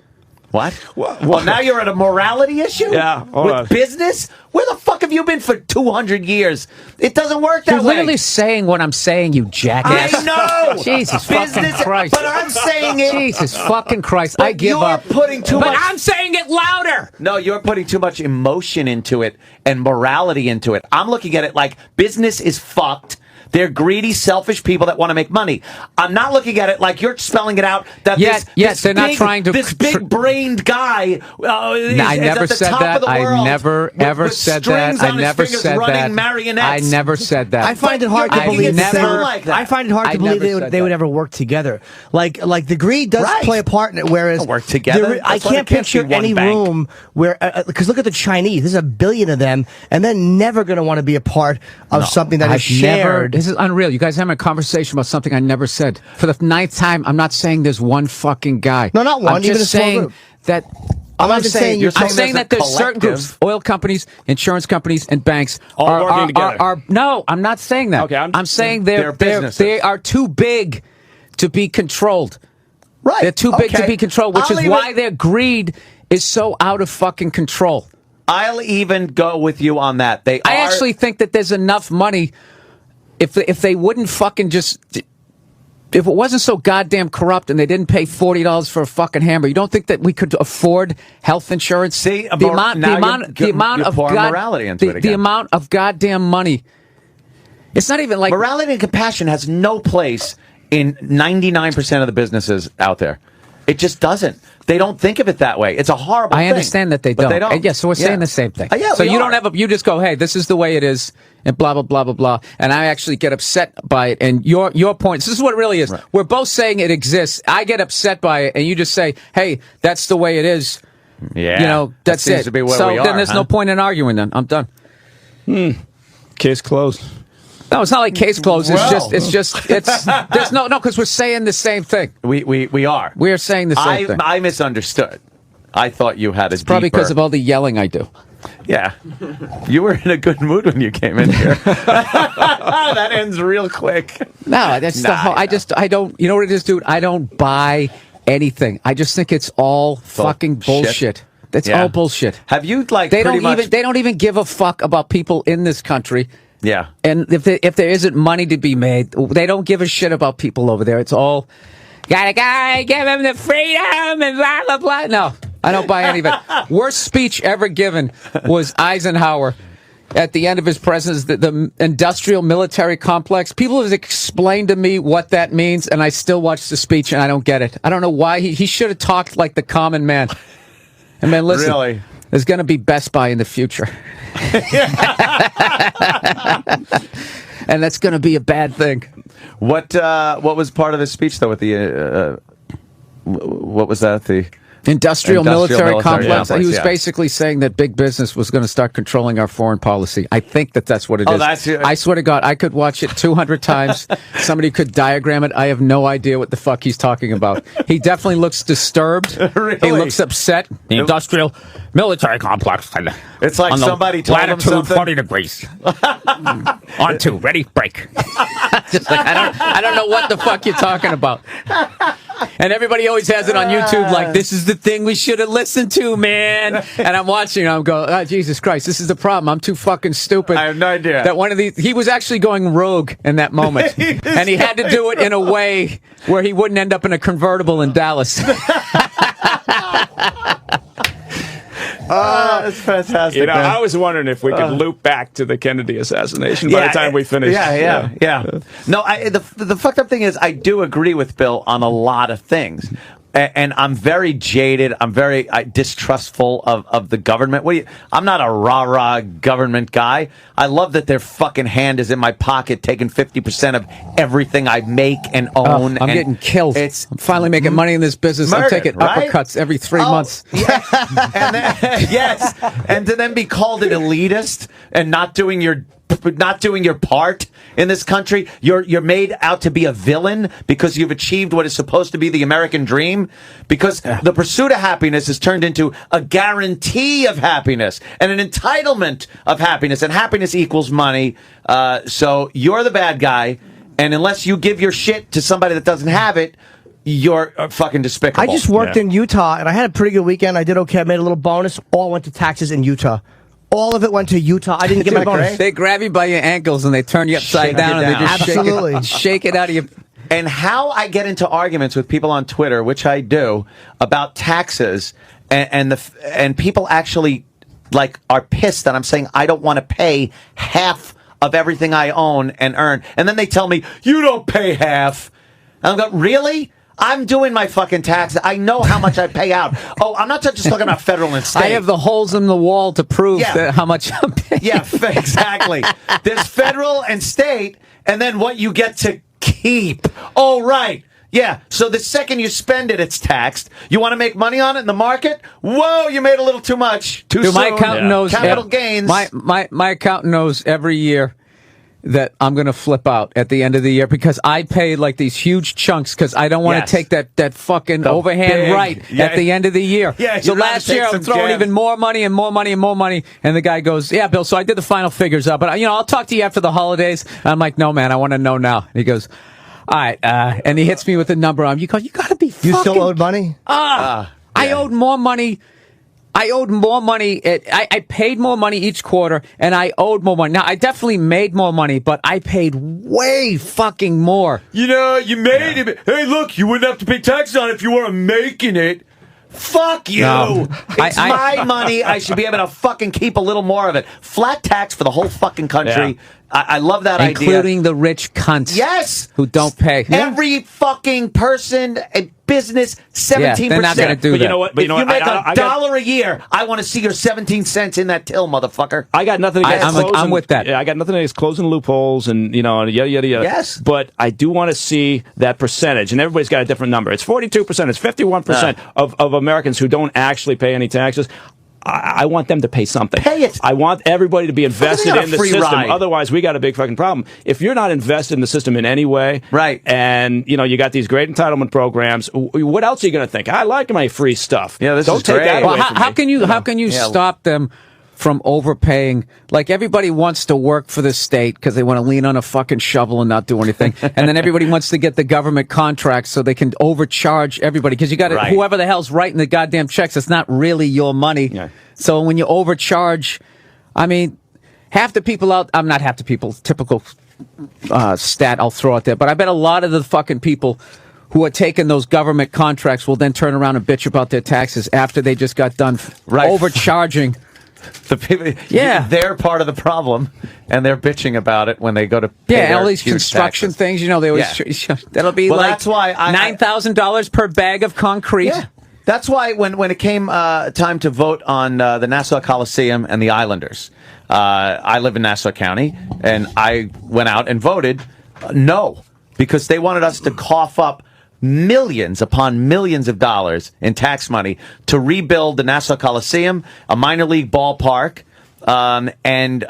What? Well, now you're at a morality issue? Yeah. With business? Where the fuck have you been for 200 years? It doesn't work that way. You're literally saying what I'm saying, you jackass. I know. Jesus fucking Christ. But I'm saying it. Jesus fucking Christ. I give up. You're putting too much. But I'm saying it louder. No, you're putting too much emotion into it and morality into it. I'm looking at it like business is fucked. They're greedy, selfish people that want to make money. I'm not looking at it like you're spelling it out. That they're not trying to. This big-brained guy. I never said that. I never ever said that. I never said that. I never said that. I find it hard to believe I find it hard to believe they would ever work together. Like the greed does play a part in it. Whereas work together. I can't picture any room where because look at the Chinese. There's a billion of them, and they're never going to want to be a part of something that is shared. This is unreal. You guys having a conversation about something I never said. For the 9th time, I'm not saying there's one fucking guy. No, not one. I'm just saying that. I'm saying that there's certain groups, oil companies, insurance companies, and banks all working together. No, I'm not saying that. Okay, I'm saying they are too big to be controlled. Right. They're too big to be controlled, which is why their greed is so out of fucking control. I'll even go with you on that. I actually think that there's enough money if they wouldn't fucking just. If it wasn't so goddamn corrupt and they didn't pay $40 for a fucking hamburger, you don't think that we could afford health insurance? See, the amount of goddamn money. It's not even like morality and compassion has no place in 99% of the businesses out there. It just doesn't. They don't think of it that way. It's a horrible thing. I understand that they don't. They don't. Yeah, so we're saying the same thing. Yeah, so you just go, hey, this is the way it is, and blah, blah, blah, blah, blah. And I actually get upset by it. And your point, this is what it really is. Right. We're both saying it exists. I get upset by it, and you just say, hey, that's the way it is. Yeah. You know, that's that seems it. to be where so we then there's no point in arguing then. I'm done. Case closed. No, it's not like case closed. There's no, because we're saying the same thing. We are. We are saying the same thing. I misunderstood. I thought you had a probably because of all the yelling I do. Yeah. You were in a good mood when you came in here. That ends real quick. No, that's the whole, I don't, you know what it is, dude? I don't buy anything. I just think it's all fucking bullshit. That's all bullshit. Have you they don't even give a fuck about people in this country. Yeah. And if there isn't money to be made, they don't give a shit about people over there. It's all, got a guy, give him the freedom and blah, blah, blah. No, I don't buy any of it. Worst speech ever given was Eisenhower at the end of his presidency, the industrial military complex. People have explained to me what that means, and I still watch the speech, and I don't get it. I don't know why. He should have talked like the common man. And man, listen. Really? There's going to be Best Buy in the future. And that's going to be a bad thing. What was part of his speech, though, with the... what was that? The... Industrial military complex. Yeah. He was basically saying that big business was going to start controlling our foreign policy. I think that's what it is. I swear to God, I could watch it 200 times. Somebody could diagram it. I have no idea what the fuck he's talking about. He definitely looks disturbed. Really? He looks upset. The industrial military complex. It's like somebody told him something. Latitude 40 degrees. On two. Ready? Break. Just like, I don't know what the fuck you're talking about. And everybody always has it on YouTube like, this is the thing we should have listened to, man. And I'm watching and I'm going, oh, Jesus Christ, this is the problem. I'm too fucking stupid. I have no idea. That one of these, he was actually going rogue in that moment. And he had to do it in a way where he wouldn't end up in a convertible in Dallas. Oh, that's fantastic. You know, I was wondering if we could loop back to the Kennedy assassination by the time we finish. Yeah. No, the fucked up thing is I do agree with Bill on a lot of things. And I'm very jaded. I'm very distrustful of the government. I'm not a rah-rah government guy. I love that their fucking hand is in my pocket, taking 50% of everything I make and own. I'm getting killed. I'm finally making money in this business. I'm taking uppercuts every 3 months. Yeah. And then, yes. And to then be called an elitist and not doing your part in this country. You're made out to be a villain because you've achieved what is supposed to be the American dream, because the pursuit of happiness has turned into a guarantee of happiness and an entitlement of happiness, and happiness equals money. So you're the bad guy, and unless you give your shit to somebody that doesn't have it, you're fucking despicable. I just worked in Utah, and I had a pretty good weekend. I did okay. I made a little bonus. All went to taxes in Utah. All of it went to Utah. I didn't get my bonus. They grab you by your ankles and they turn you upside down and they just shake it out of you. And how I get into arguments with people on Twitter, which I do, about taxes, and people actually like are pissed that I'm saying I don't want to pay half of everything I own and earn. And then they tell me, you don't pay half. And I go, really? I'm doing my fucking taxes. I know how much I pay out. Oh, I'm not just talking about federal and state. I have the holes in the wall to prove how much I'm paying. Yeah, exactly. There's federal and state, and then what you get to keep. Oh, right. Yeah, so the second you spend it, it's taxed. You want to make money on it in the market? Whoa, you made a little too much. Too soon. My accountant knows capital gains. My accountant knows every year that I'm going to flip out at the end of the year because I pay like these huge chunks because I don't want to take that fucking overhand at the end of the year. Yeah, so last year I'm throwing even more money and more money and more money. And the guy goes, yeah, Bill, so I did the final figures up. But, I'll talk to you after the holidays. And I'm like, no, man, I want to know now. And he goes, all right. And he hits me with a number. You got to be fucking... You still owed money? I owed more money. I paid more money each quarter, and I owed more money. Now, I definitely made more money, but I paid way fucking more. You made it. Hey, look, you wouldn't have to pay taxes on it if you weren't making it. Fuck you. No. It's my money. I should be able to fucking keep a little more of it. Flat tax for the whole fucking country. Yeah. I love that idea. Including the rich cunts. Yes. Who don't pay. Every fucking person and business, 17%. Yeah, they're not going to do that. You know what? If you make $1 a year, I want to see your 17 cents in that till, motherfucker. I got nothing against closing. I'm with that. Yeah, I got nothing against closing loopholes and, yada, yada, yada. Yes. But I do want to see that percentage, and everybody's got a different number. It's 42%. It's 51% of Americans who don't actually pay any taxes. I want them to pay something. Pay it. I want everybody to be invested in the system. Ride. Otherwise, we got a big fucking problem. If you're not invested in the system in any way, right? And you got these great entitlement programs. What else are you going to think? I like my free stuff. Yeah, don't take that away from me. How can you stop them from overpaying? Like, everybody wants to work for the state because they want to lean on a fucking shovel and not do anything. And then everybody wants to get the government contracts so they can overcharge everybody because you got whoever the hell's writing the goddamn checks, it's not really your money. Yeah. So when you overcharge, half the people out, I'm not half the people, typical stat I'll throw out there, but I bet a lot of the fucking people who are taking those government contracts will then turn around and bitch about their taxes after they just got done overcharging. The people, they're part of the problem, and they're bitching about it when they go to pay and all these construction taxes. Things. They always that'll be that's why $9,000 per bag of concrete. Yeah. That's why when it came time to vote on the Nassau Coliseum and the Islanders, I live in Nassau County, and I went out and voted no, because they wanted us to cough up millions upon millions of dollars in tax money to rebuild the Nassau Coliseum, a minor league ballpark, and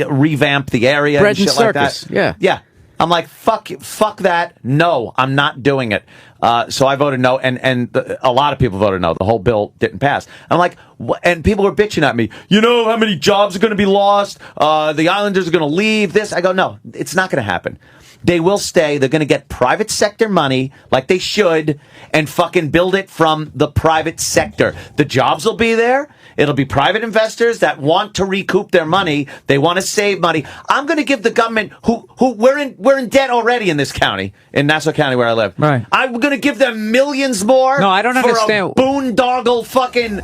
revamp the area Bread and shit like circus. that. Yeah. I'm like, fuck that. No, I'm not doing it. So I voted no, and a lot of people voted no. The whole bill didn't pass. I'm like, and people were bitching at me. You know how many jobs are going to be lost? The Islanders are going to leave. This. I go, no, it's not going to happen. They will stay. They're going to get private sector money like they should and fucking build it from the private sector. The jobs will be there. It'll be private investors that want to recoup their money. They want to save money. I'm going to give the government who we're in debt already in this county, in Nassau County where I live. Right. I'm going to give them millions more. No, I don't understand. For a boondoggle fucking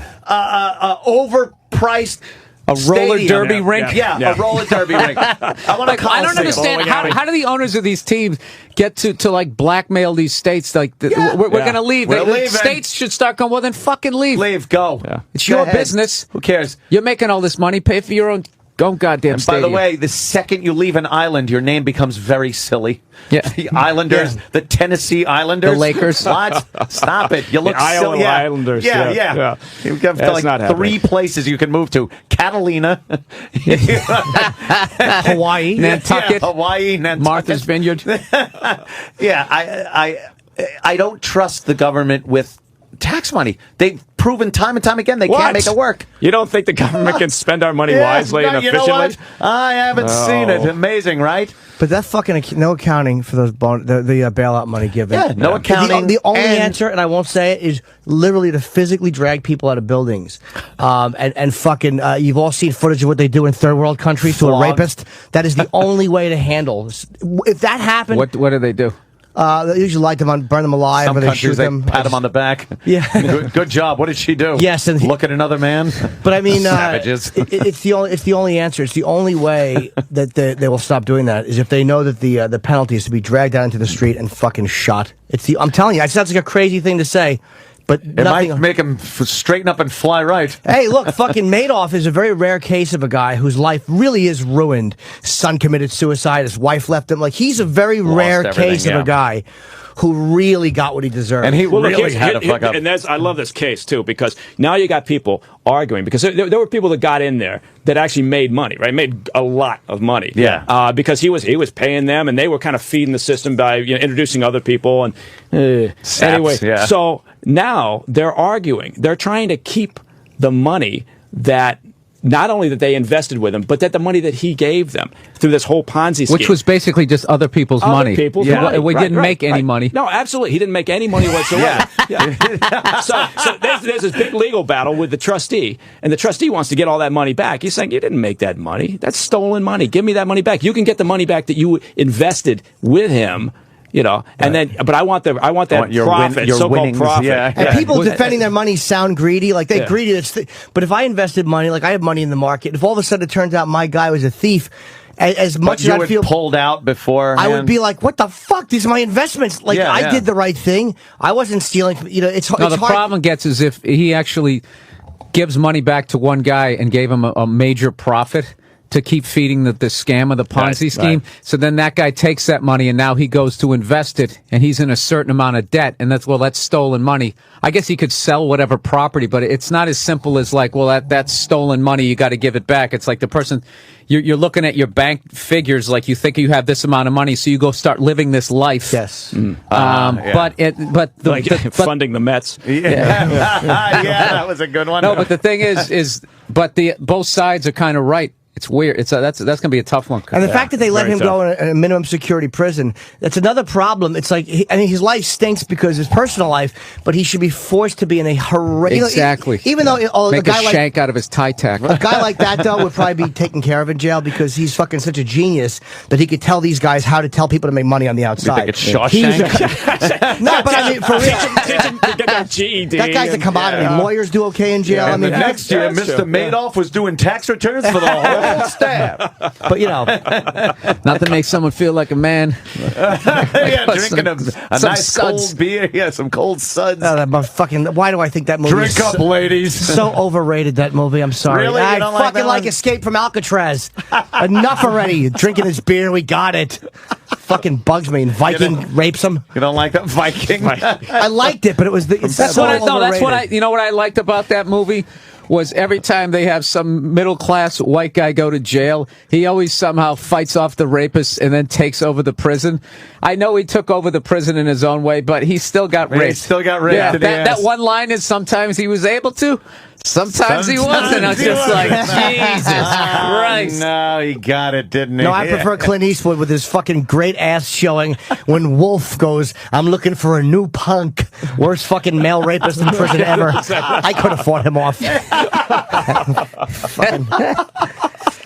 overpriced a roller derby rink? Yeah, a roller derby rink. I don't understand. How do the owners of these teams get to like blackmail these states? Like, we're going to leave. The states should start going, well, then fucking leave. Leave, go. Yeah. It's your business. Who cares? You're making all this money. Pay for your own goddamn stadium. By the way, the second you leave an island, your name becomes very silly. Yeah. The Islanders, the Tennessee Islanders. The Lakers. What? Stop it. You look silly. silly. Islanders. Yeah. You've got like 3 places you can move to. Catalina. Hawaii. Nantucket. Hawaii. Nantucket. Martha's Vineyard. I don't trust the government with tax money. They've proven time and time again they can't make it work. You don't think the government can spend our money wisely and efficiently? You know what? I haven't seen it. Amazing, right? But that fucking no accounting for those the bailout money given. Yeah, no accounting. The only answer, and I won't say it, is literally to physically drag people out of buildings. And fucking, you've all seen footage of what they do in third world countries to a rapist. That is the only way to handle this. If that happened, what do they do? They usually light them on, burn them alive, Some or they countries shoot them. pat them on the back. Yeah. Good job. What did she do? Yes, and look at another man. But I mean, savages. It's the only answer. It's the only way that they will stop doing that is if they know that the penalty is to be dragged out into the street and fucking shot. I'm telling you, it sounds like a crazy thing to say. But it might make him straighten up and fly right. Hey, look, fucking Madoff is a very rare case of a guy whose life really is ruined. Son committed suicide, his wife left him. Like, he's a very rare case of a guy who really got what he deserved. And he really had to fuck up. And I love this case, too, because now you got people arguing. Because there were people that got in there that actually made money, right? Made a lot of money. Yeah. Because he was paying them, and they were kind of feeding the system by introducing other people. And anyway, so now they're arguing. They're trying to keep the money that not only that they invested with him, but that the money that he gave them through this whole Ponzi scheme. Which was basically just other people's money. We didn't make any money. No, absolutely. He didn't make any money whatsoever. So there's this big legal battle with the trustee, and the trustee wants to get all that money back. He's saying, you didn't make that money. That's stolen money. Give me that money back. You can get the money back that you invested with him. And then, but I want that profit, so-called profit. And people defending their money sound greedy, like they greedy. But if I invested money, like I have money in the market, if all of a sudden it turns out my guy was a thief, as much as I feel pulled out before, I would be like, "What the fuck? These are my investments. Like I did the right thing. I wasn't stealing. It's hard. The problem gets is if he actually gives money back to one guy and gave him a major profit to keep feeding the scam of the Ponzi scheme. Right. So then that guy takes that money and now he goes to invest it and he's in a certain amount of debt and that's stolen money. I guess he could sell whatever property, but it's not as simple as like, well, that's stolen money. You got to give it back. It's like the person, you're looking at your bank figures like you think you have this amount of money, so you go start living this life. Yes. But funding the Mets. That was a good one. No, but the thing is both sides are kind of right. It's weird. That's going to be a tough one. And the fact that they let him go in a minimum security prison, that's another problem. It's like, his life stinks because his personal life, but he should be forced to be in a horrendous... Exactly. Even though... Make a shank out of his tie tack. A guy like that, though, would probably be taken care of in jail because he's fucking such a genius that he could tell these guys how to tell people to make money on the outside. You think it's Shawshank? No, but I mean, for real. Teach him to get that GED. That guy's a commodity. Lawyers do okay in jail. And next year, Mr. Madoff was doing tax returns for the whole staff. But not to make someone feel like a man. Drinking a nice cold beer. Yeah, some cold suds. Why do I think that movie Drink up, ladies. So overrated, that movie. I'm sorry. Really? I don't fucking like Escape from Alcatraz. Enough already. Drinking his beer, we got it. Fucking bugs me. And Viking rapes him. You don't like that Viking? I liked it, but it was overrated. That's what I liked about that movie was every time they have some middle-class white guy go to jail, he always somehow fights off the rapist and then takes over the prison. I know he took over the prison in his own way, but he still got raped. He still got raped. Yeah, that one line is sometimes he was able to, sometimes he wasn't. I was just like, Jesus Christ. No, he got it, didn't he? No, I prefer Clint Eastwood with his fucking great ass showing when Wolf goes, I'm looking for a new punk. Worst fucking male rapist in prison ever. I could have fought him off.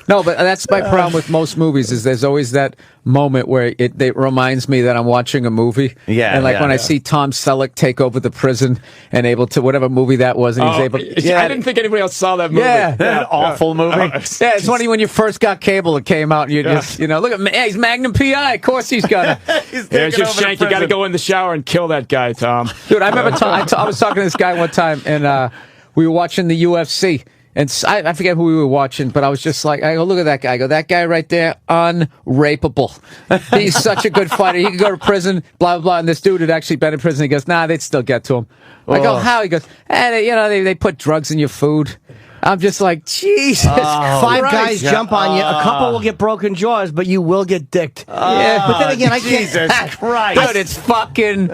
No, but that's my problem with most movies is there's always that moment where it reminds me that I'm watching a movie. Yeah. And when I see Tom Selleck take over the prison and able to, whatever movie that was, and he's able to... Yeah, I didn't think anybody else saw that movie. Yeah. That awful movie. Yeah, it's funny when you first got cable, it came out, and you just, look at he's Magnum P.I. Of course he's got it. There's your shank. You got to go in the shower and kill that guy, Tom. Dude, I remember I was talking to this guy one time, and we were watching the UFC. And I forget who we were watching, but I was just like, I go, look at that guy. I go, that guy right there, unrapeable. He's such a good fighter. He could go to prison, blah, blah, blah. And this dude had actually been in prison. He goes, nah, they'd still get to him. I go, how? He goes, they put drugs in your food. I'm just like, Jesus Christ. 5 guys jump on you. A couple will get broken jaws, but you will get dicked. Yeah. But then again, I can't. Jesus Christ. Dude, it's fucking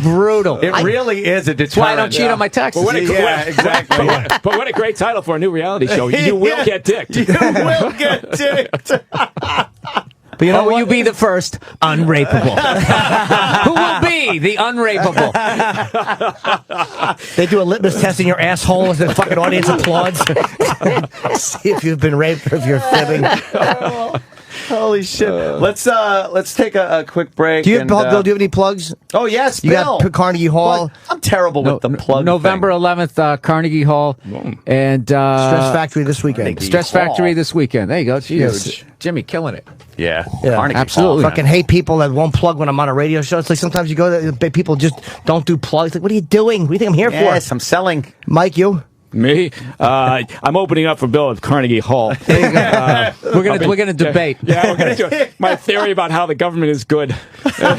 brutal. It really is a deterrent. That's why I don't cheat on my taxes. Exactly. But what a great title for a new reality show. You will get dicked. You will get dicked. But you know, will you be the first unrapeable? Who will be the unrapeable? They do a litmus test in your asshole as the fucking audience applauds. See if you've been raped or if you're fibbing. Holy shit! Let's take a quick break. Do you have, Bill? Do you have any plugs? Oh yes, you Bill. got Carnegie Hall. I'm terrible with the plug. November thing. 11th, Carnegie Hall, and Stress Factory this weekend. Stress Factory this weekend. There you go. Jeez. Yes. Jimmy killing it. Yeah, Carnegie absolutely. Hall. Fucking hate people that won't plug when I'm on a radio show. It's like sometimes you go there, people just don't do plugs. Like, what are you doing? What do you think I'm here for? Yes, I'm selling. Mike, you? Me? I'm opening up for Bill at Carnegie Hall. We're gonna debate. Yeah, we're gonna do my theory about how the government is good. You guys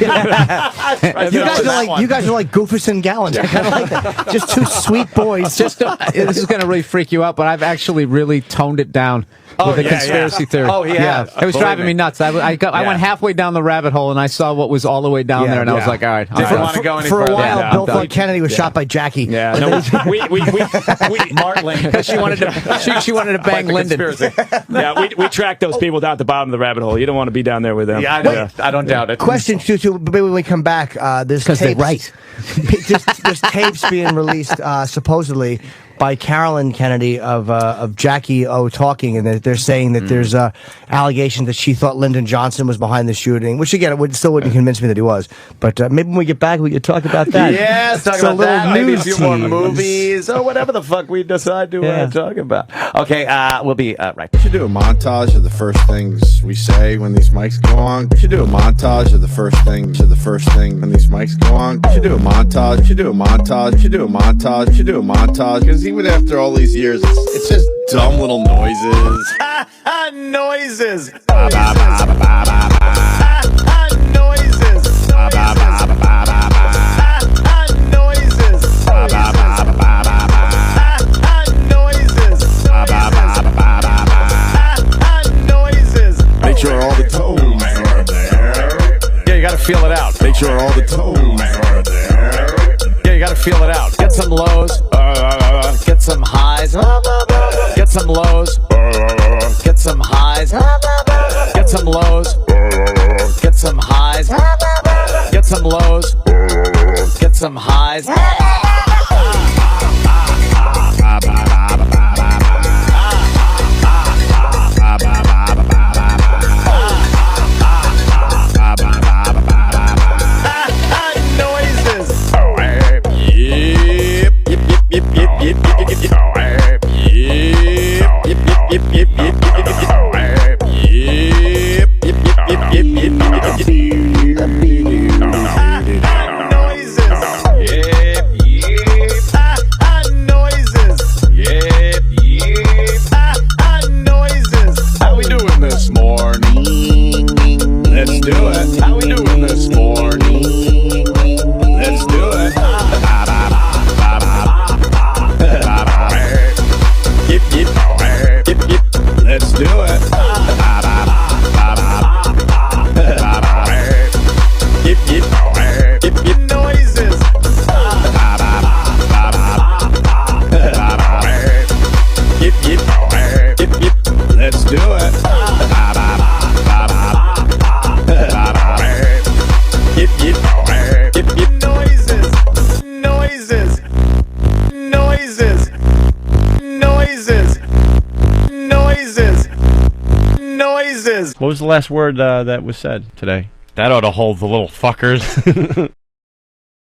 are like Goofus and Gallant. I kind of like that. Just two sweet boys. This is going to really freak you out, but I've actually really toned it down with a conspiracy theory. Oh, yeah. It was driving me nuts. I went halfway down the rabbit hole, and I saw what was all the way down there, and I was like, all right. Didn't want to go any for a further. while, Bill thought Kennedy was shot by Jackie. Yeah, no, we Martling. Because she wanted to bang Lyndon. yeah, we tracked those people down at the bottom of the rabbit hole. You don't want to be down there with them. Yeah, I don't doubt it. Question too, maybe when we come back, there's tapes. they're right. There's tapes being released supposedly by Carolyn Kennedy of Jackie O talking, and they're saying that there's allegation that she thought Lyndon Johnson was behind the shooting, which again, it still wouldn't convince me that he was. But maybe when we get back, we could talk about that. Yeah, let's talk about that. Maybe a few more movies or whatever the fuck we decide to talk about. Okay, we'll be right. We should do a montage of the first things we say when these mics go on. We should do a montage of the first thing when these mics go on. We should do a montage. We should do a montage. We should do a montage. We should do a montage. Because even after all these years, it's just dumb little noises. Noises. Make sure all the tones are there. Yeah, you got to feel it out. Make sure all the tones are there. Yeah, you got to feel it out. Get some lows. Get some highs. Get some lows. Get some highs. Get some lows. Get some highs. Get some lows. Get some highs. How we doing this morning? Let's do it. How we doing this morning? Let's do it. Let's do it. Noises. Let's do it. Noises. Noises. Noises. Noises. Noises. What was the last word that was said today? That ought to hold the little fuckers.